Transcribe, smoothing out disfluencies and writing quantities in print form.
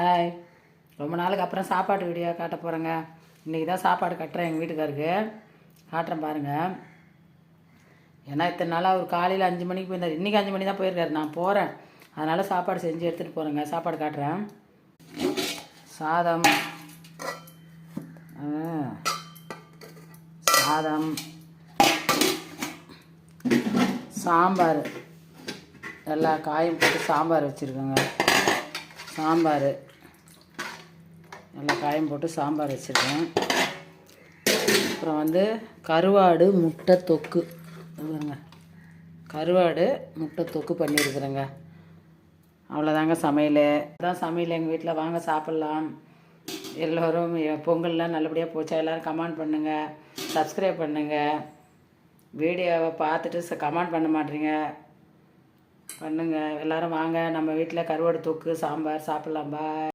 Hi. ரொம்ப நாளுக்கு அப்புறம் சாப்பாட்டு வீடியோ காட்ட போகிறேங்க. இன்றைக்கி தான் சாப்பாடு கட்டுறேன் எங்கள் வீட்டுக்காருக்கு. காட்டுறேன் பாருங்கள். ஏன்னா இத்தனை நாளாக அவர் காலையில் 5 மணிக்கு போயிருந்தார். இன்றைக்கி 5 மணி தான் போயிருக்காரு. நான் போகிறேன், அதனால் சாப்பாடு செஞ்சு எடுத்துகிட்டு போகிறேங்க. சாப்பாடு காட்டுறேன். சாதம் சாதம் சாம்பார், எல்லா காயும் போட்டு சாம்பார் வச்சுருக்கோங்க. சாம்பார் நல்லா காயம் போட்டு சாம்பார் வச்சுருக்கேன். அப்புறம் கருவாடு முட்டை தொக்கு, கருவாடு முட்டை தொக்கு பண்ணியிருக்கிறேங்க. அவ்வளோதாங்க சமையல். அதுதான் சமையல் எங்கள் வீட்டில். வாங்க சாப்பிட்லாம். எல்லோரும் பொங்கல்லாம் நல்லபடியாக போச்சா? எல்லோரும் கமெண்ட் பண்ணுங்கள், சப்ஸ்கிரைப் பண்ணுங்கள். வீடியோவை பார்த்துட்டு கமெண்ட் பண்ண மாட்டீங்க, பண்ணுங்கள். எல்லோரும் வாங்க, நம்ம வீட்டில் கருவாடு தொக்கு சாம்பார் சாப்பிட்லாம். பாய்.